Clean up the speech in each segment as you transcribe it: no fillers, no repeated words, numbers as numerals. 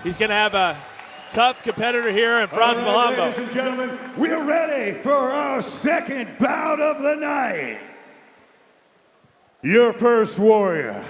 He's going to have a tough competitor here in Frans Mlambo. Ladies and gentlemen, we're ready for our second bout of the night. Your first warrior,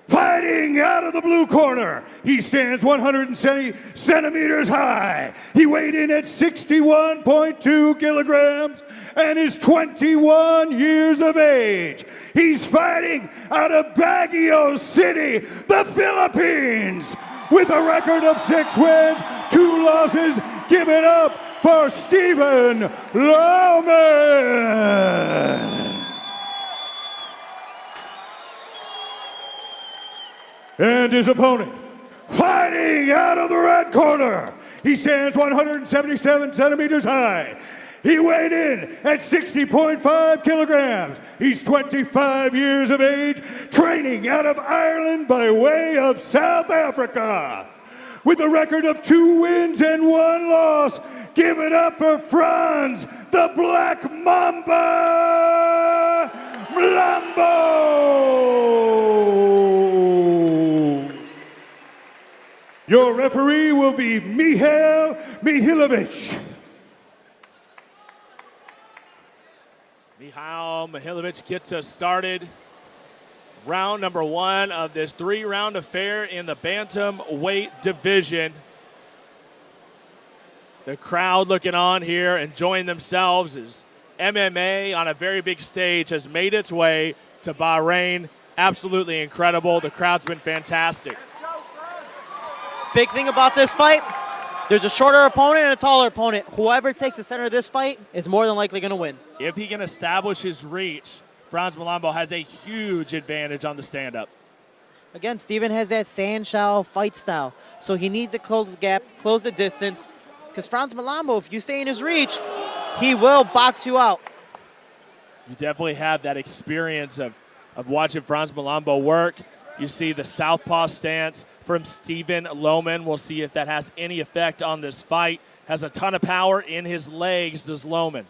fighting out of the blue corner. He stands 170 centimeters high. He weighed in at 61.2 kilograms and is 21 years of age. He's fighting out of Baguio City, the Philippines. With a record of 6 wins, 2 losses, give it up for Stephen Loman. And his opponent, fighting out of the red corner. He stands 177 centimeters high. He weighed in at 60.5 kilograms. He's 25 years of age, training out of Ireland by way of South Africa. With a record of 2 wins and 1 loss, give it up for Frans, the Black Mamba Mlambo. Your referee will be Mihail Mihailovic. Mihail Mihailovic gets us started. Round number 1 of this 3-round affair in the Bantamweight division. The crowd looking on here, enjoying themselves as MMA on a very big stage has made its way to Bahrain. Absolutely incredible. The crowd's been fantastic. Big thing about this fight, there's a shorter opponent and a taller opponent. Whoever takes the center of this fight is more than likely going to win. If he can establish his reach, Frans Mlambo has a huge advantage on the stand-up. Again, Steven has that Sanshao fight style, so he needs to close the gap, close the distance, because Frans Mlambo, if you stay in his reach, he will box you out. You definitely have that experience of watching Frans Mlambo work. You see the southpaw stance from Stephen Loman. We'll see if that has any effect on this fight. Has a ton of power in his legs, does Loman.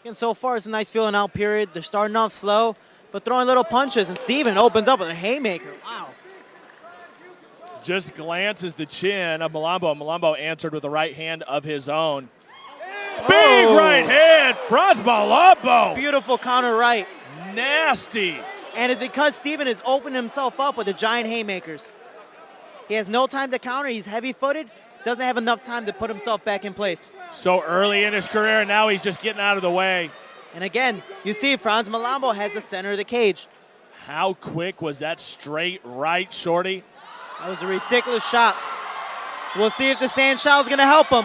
And so far, it's a nice feeling out period. They're starting off slow, but throwing little punches, and Steven opens up with a haymaker. Wow. Just glances the chin of Mlambo. Mlambo answered with a right hand of his own. Big right hand, Frans Mlambo. Beautiful counter right. Nasty. And it's because Steven has opened himself up with the giant haymakers. He has no time to counter. He's heavy-footed. Doesn't have enough time to put himself back in place. So early in his career, and now he's just getting out of the way. And again, you see Frans Mlambo has the center of the cage. How quick was that straight right, Shorty? That was a ridiculous shot. We'll see if the Sanshao is going to help him.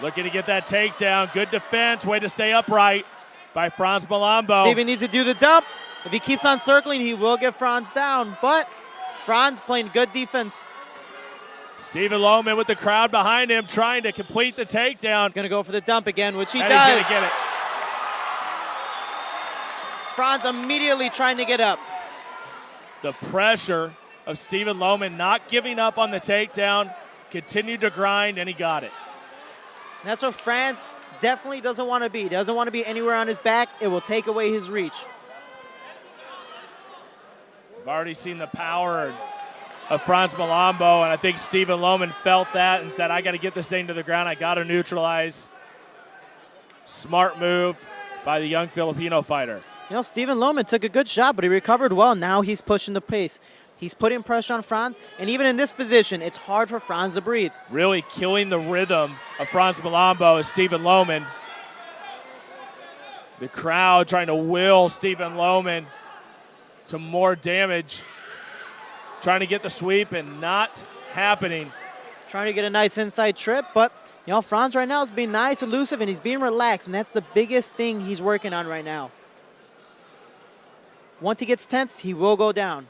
Looking to get that takedown. Good defense. Way to stay upright by Frans Mlambo. Steven needs to do the dump. If he keeps on circling, he will get Frans down. But Frans playing good defense. Stephen Loman with the crowd behind him trying to complete the takedown. He's going to go for the dump again, which he and does. He's going to get it. Frans immediately trying to get up. The pressure of Stephen Loman not giving up on the takedown, continued to grind, and he got it. And that's what Frans definitely doesn't want to be. He doesn't want to be anywhere on his back. It will take away his reach. We've already seen the power of Frans Mlambo, and I think Stephen Loman felt that and said, I got to get this thing to the ground. I got to neutralize. Smart move by the young Filipino fighter. You know, Stephen Loman took a good shot, but he recovered well. Now he's pushing the pace. He's putting pressure on Frans, and even in this position, it's hard for Frans to breathe. Really killing the rhythm of Frans Mlambo is Stephen Loman. The crowd trying to will Stephen Loman to more damage. Trying to get the sweep and not happening. Trying to get a nice inside trip, but you know, Frans right now is being nice, elusive, and he's being relaxed, and that's the biggest thing he's working on right now. Once he gets tense, he will go down.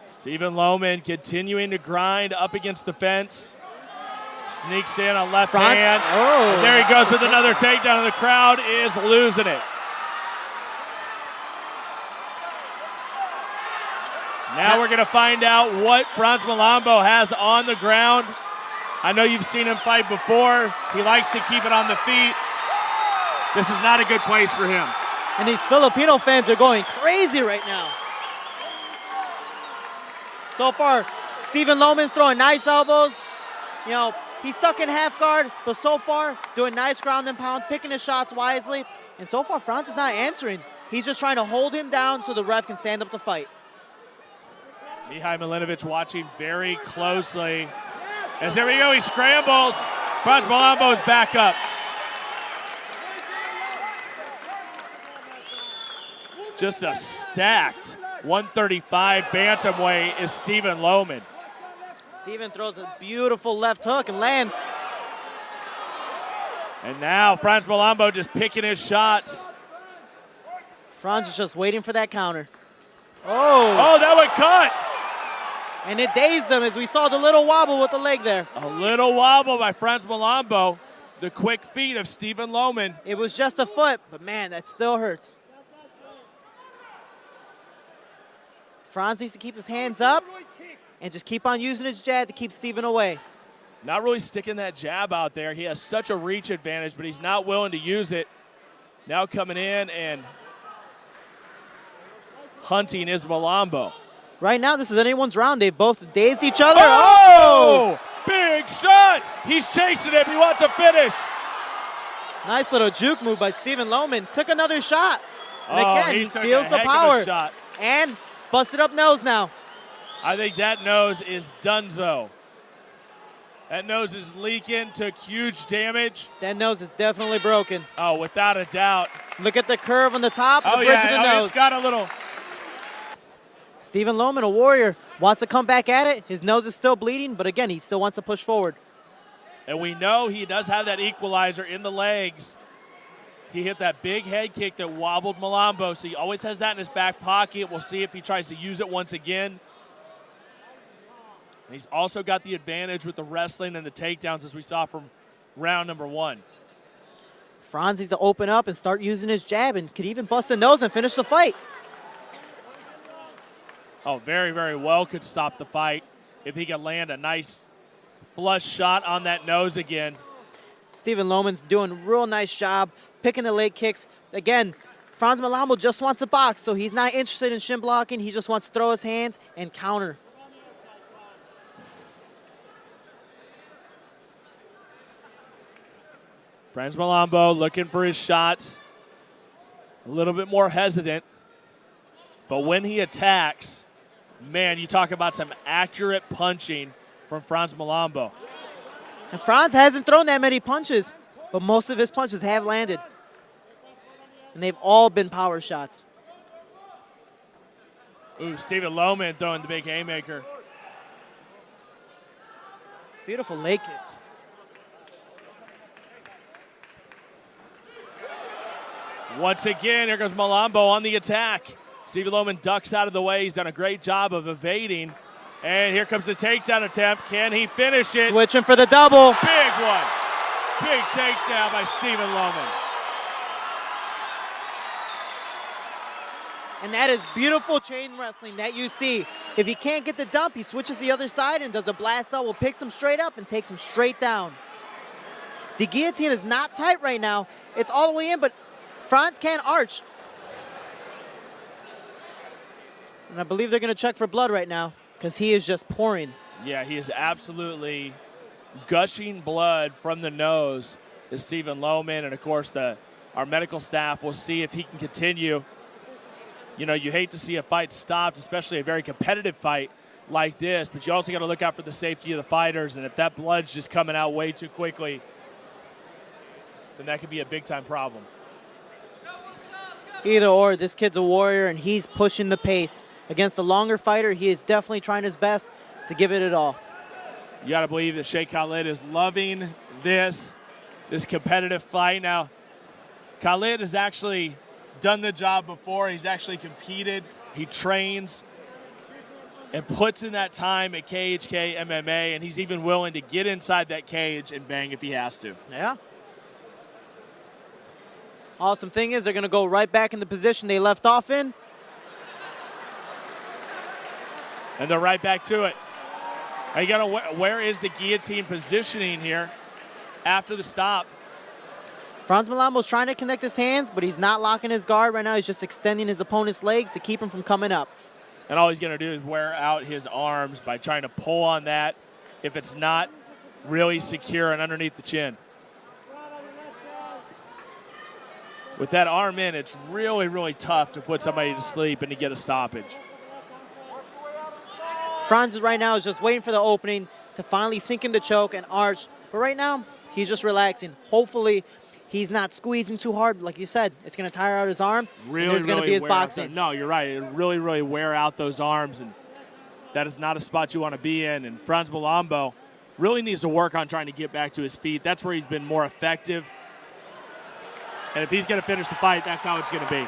Stephen Loman continuing to grind up against the fence. Sneaks in a left hand. Oh. And there he goes with another takedown, and the crowd is losing it. Now we're going to find out what Frans Mlambo has on the ground. I know you've seen him fight before. He likes to keep it on the feet. This is not a good place for him. And these Filipino fans are going crazy right now. So far, Stephen Loman's throwing nice elbows. You know, he's stuck in half guard, but so far, doing nice ground and pound, picking his shots wisely. And so far, Frans is not answering. He's just trying to hold him down so the ref can stand up to fight. Mihai Milinovic watching very closely. As there we go, he scrambles. Frans Mlambo is back up. Just a stacked 135 bantamweight is Stephen Loman. Stephen throws a beautiful left hook and lands. And now Frans Mlambo just picking his shots. Frans is just waiting for that counter. Oh, that one cut. And it dazed him as we saw the little wobble with the leg there. A little wobble by Frans Mlambo. The quick feet of Stephen Loman. It was just a foot, but man, that still hurts. Frans needs to keep his hands up and just keep on using his jab to keep Stephen away. Not really sticking that jab out there. He has such a reach advantage, but he's not willing to use it. Now coming in and hunting is Mlambo. Right now, this is anyone's round. They've both dazed each other. Oh! Big shot! He's chasing him. He wants to finish. Nice little juke move by Stephen Loman. Took another shot. And again, he took feels a the heck of a power. shot. And busted up nose now. I think that nose is donezo. That nose is leaking, took huge damage. That nose is definitely broken. Oh, without a doubt. Look at the curve on the top and the bridge of the nose. It's got a little. Stephen Loman, a warrior, wants to come back at it. His nose is still bleeding, but again, he still wants to push forward. And we know he does have that equalizer in the legs. He hit that big head kick that wobbled Mlambo, so he always has that in his back pocket. We'll see if he tries to use it once again. And he's also got the advantage with the wrestling and the takedowns as we saw from round number one. Frans needs to open up and start using his jab and could even bust a nose and finish the fight. Oh, very, very well could stop the fight if he could land a nice flush shot on that nose again. Stephen Loman's doing a real nice job picking the leg kicks. Again, Frans Mlambo just wants to box, so he's not interested in shin blocking. He just wants to throw his hands and counter. Frans Mlambo looking for his shots. A little bit more hesitant. But when he attacks, man, you talk about some accurate punching from Frans Mlambo. And Frans hasn't thrown that many punches, but most of his punches have landed. And they've all been power shots. Ooh, Stephen Loman throwing the big haymaker. Beautiful leg kicks. Once again, here goes Mlambo on the attack. Stephen Loman ducks out of the way. He's done a great job of evading. And here comes the takedown attempt. Can he finish it? Switching for the double. Big one. Big takedown by Stephen Loman. And that is beautiful chain wrestling that you see. If he can't get the dump, he switches the other side and does a blast double, picks him straight up and takes him straight down. The guillotine is not tight right now. It's all the way in, but Frans can't arch. And I believe they're going to check for blood right now because he is just pouring. Yeah, he is absolutely gushing blood from the nose to Stephen Loman. And, of course, our medical staff will see if he can continue. You know, you hate to see a fight stopped, especially a very competitive fight like this, but you also got to look out for the safety of the fighters. And if that blood's just coming out way too quickly, then that could be a big-time problem. Either or, this kid's a warrior, and he's pushing the pace. Against the longer fighter, he is definitely trying his best to give it all. You got to believe that Sheikh Khalid is loving this competitive fight. Now, Khalid has actually done the job before. He's actually competed. He trains and puts in that time at KHK MMA, and he's even willing to get inside that cage and bang if he has to. Yeah. Awesome thing is they're going to go right back in the position they left off in. And they're right back to it. Now you got to, where is the guillotine positioning here after the stop? Frans Mlambo's trying to connect his hands, but he's not locking his guard right now. He's just extending his opponent's legs to keep him from coming up. And all he's going to do is wear out his arms by trying to pull on that if it's not really secure and underneath the chin. With that arm in, it's really, really tough to put somebody to sleep and to get a stoppage. Frans right now is just waiting for the opening to finally sink in the choke and arch. But right now, he's just relaxing. Hopefully, he's not squeezing too hard. Like you said, it's going to tire out his arms. Really, and there's going to be his boxing. No, you're right. It really, really wear out those arms, and that is not a spot you want to be in. And Frans Mlambo really needs to work on trying to get back to his feet. That's where he's been more effective. And if he's going to finish the fight, that's how it's going to be.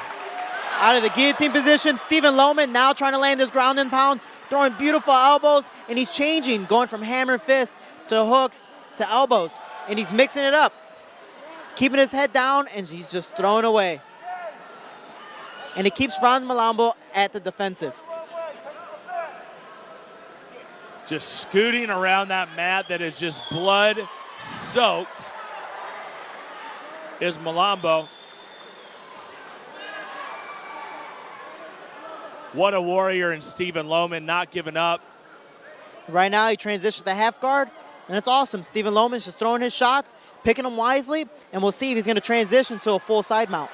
Out of the guillotine position, Stephen Loman now trying to land his ground and pound, throwing beautiful elbows, and he's changing, going from hammer fist to hooks to elbows, and he's mixing it up. Keeping his head down, and he's just throwing away. And it keeps Frans Mlambo at the defensive. Just scooting around that mat that is just blood-soaked is Mlambo. What a warrior in Stephen Loman, not giving up. Right now, he transitions to half guard, and it's awesome. Stephen Loman's just throwing his shots, picking them wisely, and we'll see if he's going to transition to a full side mount.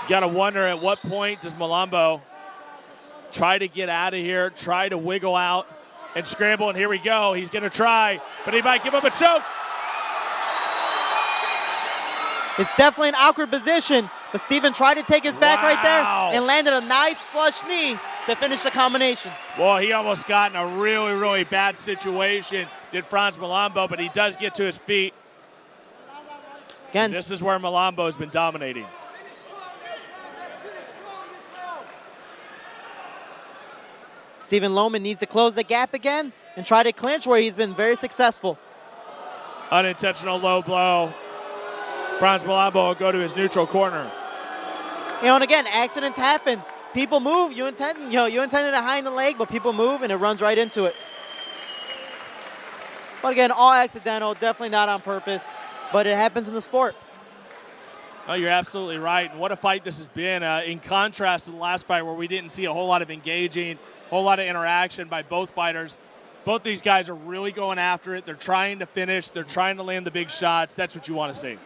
You got to wonder at what point does Mlambo try to get out of here, try to wiggle out and scramble, and here we go. He's going to try, but he might give up a choke. It's definitely an awkward position, but Stephen tried to take his back right there and landed a nice flush knee to finish the combination. Boy, he almost got in a really, really bad situation, did Frans Mlambo, but he does get to his feet. Again, this is where Mlambo has been dominating. Stephen Loman needs to close the gap again and try to clinch where he's been very successful. Unintentional low blow. Frans Mlambo will go to his neutral corner. You know, and again, accidents happen. People move. You intended to hide the leg, but people move, and it runs right into it. But again, all accidental, definitely not on purpose, but it happens in the sport. Oh, you're absolutely right. And what a fight this has been. In contrast to the last fight where we didn't see a whole lot of engaging, a whole lot of interaction by both fighters. Both these guys are really going after it. They're trying to finish. They're trying to land the big shots. That's what you want to see.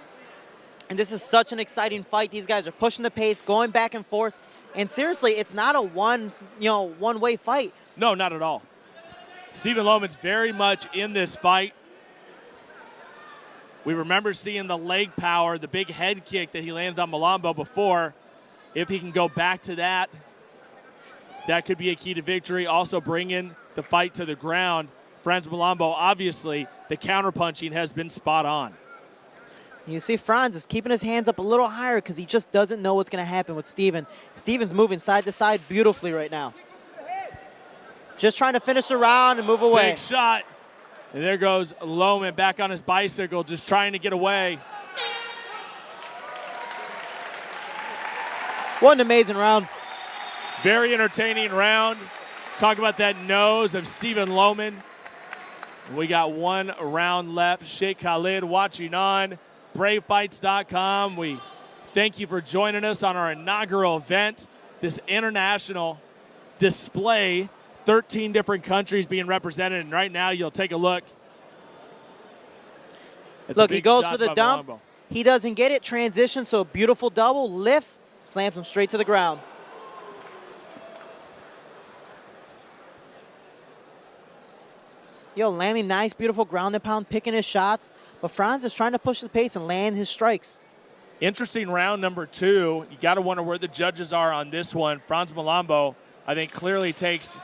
And this is such an exciting fight. These guys are pushing the pace, going back and forth. And seriously, it's not a one-way fight. No, not at all. Stephen Loman's very much in this fight. We remember seeing the leg power, the big head kick that he landed on Mlambo before. If he can go back to that, that could be a key to victory. Also bringing the fight to the ground. Frans Mlambo, obviously, the counterpunching has been spot on. You see Frans is keeping his hands up a little higher because he just doesn't know what's going to happen with Stephen. Stephen's moving side to side beautifully right now. Just trying to finish the round and move away. Big shot. And there goes Loman back on his bicycle, just trying to get away. What an amazing round. Very entertaining round. Talk about that nose of Stephen Loman. We got one round left. Sheikh Khalid watching on BraveFights.com. We thank you for joining us on our inaugural event, this international display. 13 different countries being represented, and right now you'll take a look. Look, he goes for the dump. Mlambo. He doesn't get it. Transition, so a beautiful double. Lifts, slams him straight to the ground. Landing nice, beautiful ground and pound, picking his shots. But Frans is trying to push the pace and land his strikes. Interesting round number two. You got to wonder where the judges are on this one. Frans Mlambo, I think, clearly takes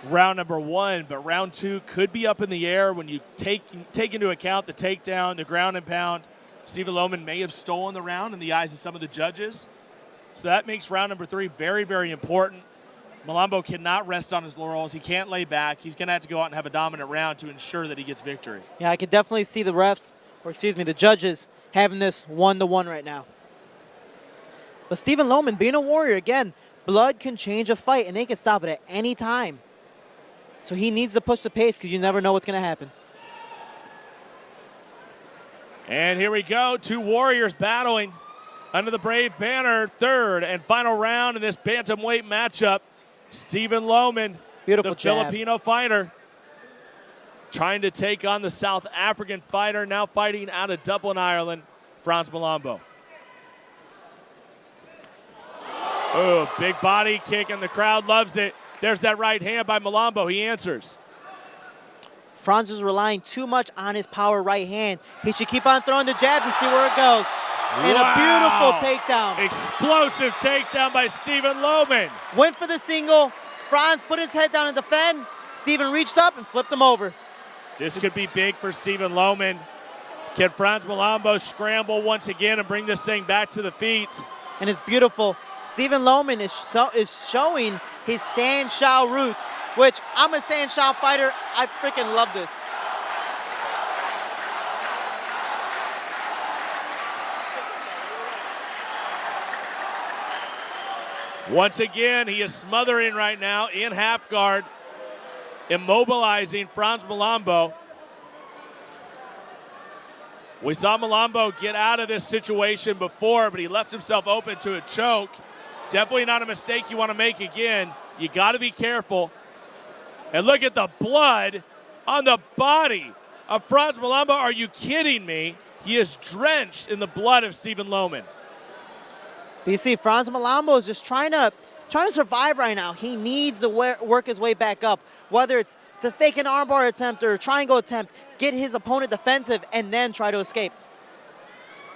round number one, but round two could be up in the air when you take into account the takedown, the ground and pound. Stephen Loman may have stolen the round in the eyes of some of the judges. So that makes round number three very, very important. Mlambo cannot rest on his laurels. He can't lay back. He's going to have to go out and have a dominant round to ensure that he gets victory. Yeah, I could definitely see the judges having this 1-1 right now. But Stephen Loman, being a warrior, again, blood can change a fight, and they can stop it at any time. So he needs to push the pace because you never know what's going to happen. And here we go, two warriors battling under the Brave banner. Third and final round in this bantamweight matchup. Stephen Loman, Beautiful the jab. Filipino fighter, trying to take on the South African fighter, now fighting out of Dublin, Ireland, Frans Mlambo. Oh, big body kick, and the crowd loves it. There's that right hand by Mlambo. He answers. Frans is relying too much on his power right hand. He should keep on throwing the jab and see where it goes. And a beautiful takedown. Explosive takedown by Stephen Loman. Went for the single. Frans put his head down and defend. Stephen reached up and flipped him over. This could be big for Stephen Loman. Can Frans Mlambo scramble once again and bring this thing back to the feet? And it's beautiful. Stephen Loman is showing his Sanshao roots, which I'm a Sanshao fighter. I freaking love this. Once again, he is smothering right now in half guard, immobilizing Frans Mlambo. We saw Mlambo get out of this situation before, but he left himself open to a choke. Definitely not a mistake you want to make again. You got to be careful. And look at the blood on the body of Frans Mlambo. Are you kidding me? He is drenched in the blood of Stephen Loman. But you see, Frans Mlambo is just trying to survive right now. He needs to work his way back up, whether it's to fake an armbar attempt or a triangle attempt, get his opponent defensive, and then try to escape.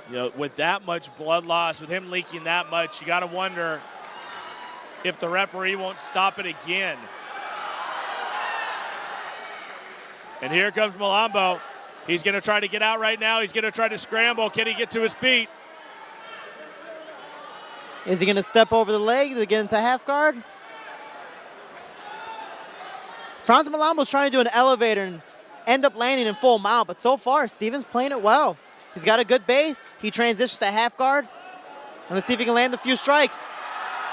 You know, with that much blood loss, with him leaking that much, you got to wonder if the referee won't stop it again. And here comes Mlambo. He's going to try to get out right now. He's going to try to scramble. Can he get to his feet? Is he going to step over the leg to get into half guard? Frans Mlambo's trying to do an elevator and end up landing in full mount, but so far, Stephen's playing it well. He's got a good base. He transitions to half guard. And let's see if he can land a few strikes.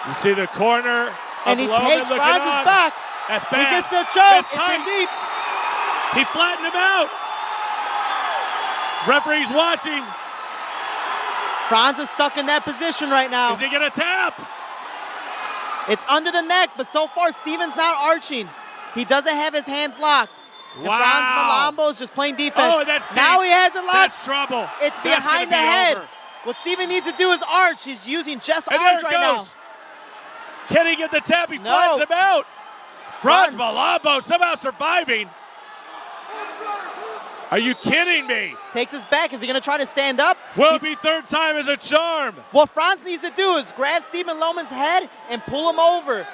You see the corner and he Loman takes Frans' back. That's He bad. gets a choke. That's It's tight. in deep. He flattened him out. Referee's watching. Frans is stuck in that position right now. Is he going to tap? It's under the neck, but so far Stephen's not arching. He doesn't have his hands locked. And Wow. Frans Mlambo is just playing defense. Oh, that's deep. Now he has it locked. That's trouble. It's That's behind the gonna be head. over. What Stephen needs to do is arch. He's using just And arch there right it now. goes. Can he get the tap? He No. flattens him out. Frans Frans. Mlambo somehow surviving. Are you kidding me? Takes his back. Is he going to try to stand up? Will it be third time as a charm? What Frans needs to do is grab Stephen Loman's head and pull him over.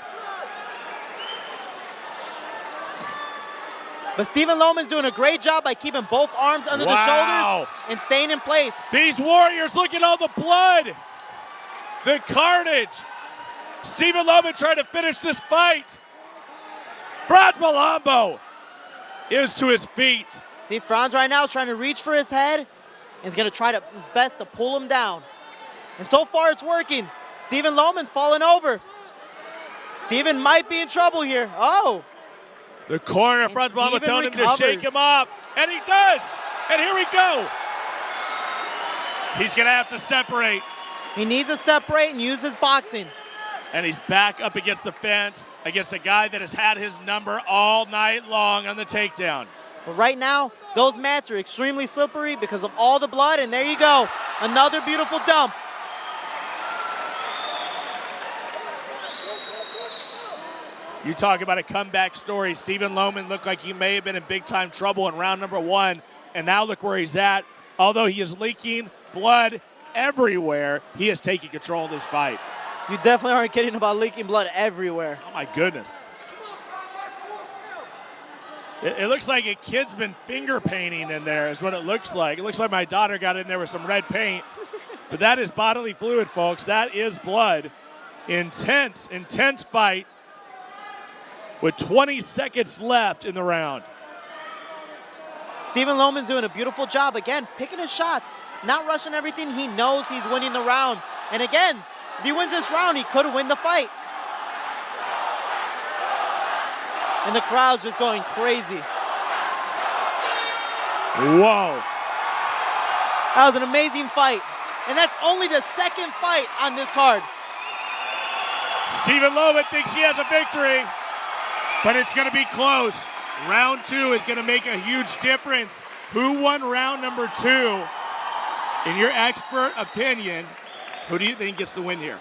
But Stephen Loman's doing a great job by keeping both arms under the shoulders and staying in place. These warriors, look at all the blood. The carnage. Stephen Loman trying to finish this fight. Frans Mlambo is to his feet. See, Frans right now is trying to reach for his head and he's going to try his best to pull him down. And so far it's working. Stephen Loman's falling over. Stephen might be in trouble here. Oh. The corner, Frans Mlambo Stephen telling him to recovers. shake him up. And he does. And here we go. He's going to have to separate. He needs to separate and use his boxing. And he's back up against the fence against a guy that has had his number all night long on the takedown. But right now, those mats are extremely slippery because of all the blood, and there you go. Another beautiful dump. You talk about a comeback story. Stephen Loman looked like he may have been in big-time trouble in round number one, and now look where he's at. Although he is leaking blood everywhere, he is taking control of this fight. You definitely aren't kidding about leaking blood everywhere. Oh, my goodness. It looks like a kid's been finger painting in there is what it looks like. It looks like my daughter got in there with some red paint. But that is bodily fluid, folks. That is blood. Intense, intense fight with 20 seconds left in the round. Stephen Loman's doing a beautiful job, again, picking his shots, not rushing everything. He knows he's winning the round. And again, if he wins this round, he could win the fight. And the crowd's just going crazy. Whoa. That was an amazing fight. And that's only the second fight on this card. Stephen Loman thinks he has a victory, but it's going to be close. Round 2 is going to make a huge difference. Who won round number 2? In your expert opinion, who do you think gets the win here?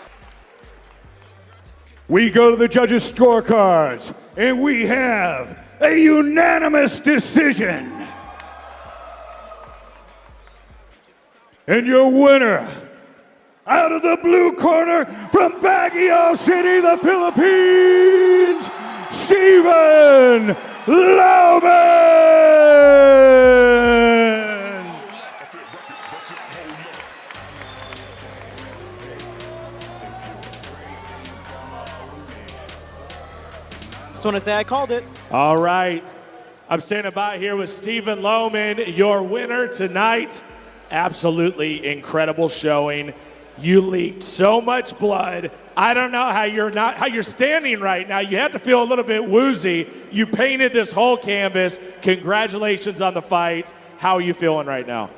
We go to the judges' scorecards, and we have a unanimous decision. And your winner, out of the blue corner from Baguio City, the Philippines, Stephen Loman! Just want to say I called it. All right. I'm standing by here with Stephen Loman, your winner tonight. Absolutely incredible showing. You leaked so much blood. I don't know how you're standing right now. You have to feel a little bit woozy. You painted this whole canvas. Congratulations on the fight. How are you feeling right now?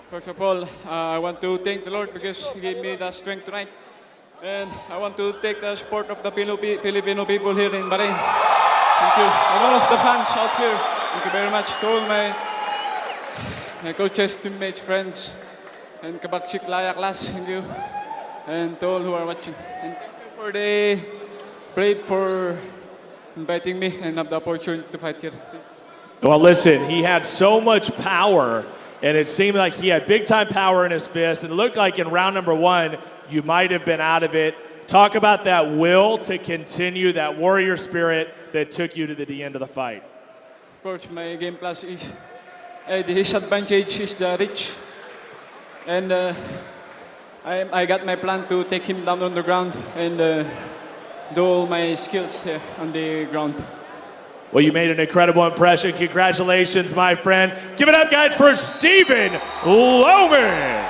First of all, I want to thank the Lord because He gave me the strength tonight. And I want to take the support of the Filipino people here in Bahrain. Thank you. And all of the fans out here. Thank you very much to all my coaches, teammates, friends, and Kabaksik Laya class. Thank you. And to all who are watching. And thank you for the brave for inviting me and have the opportunity to fight here. Well, listen, he had so much power, and it seemed like he had big-time power in his fist. And it looked like in round number 1, you might have been out of it. Talk about that will to continue, that warrior spirit that took you to the end of the fight. Of course, my game plus is his advantage is the reach. And I got my plan to take him down on the ground and do all my skills on the ground. Well, you made an incredible impression. Congratulations, my friend. Give it up, guys, for Stephen Loman.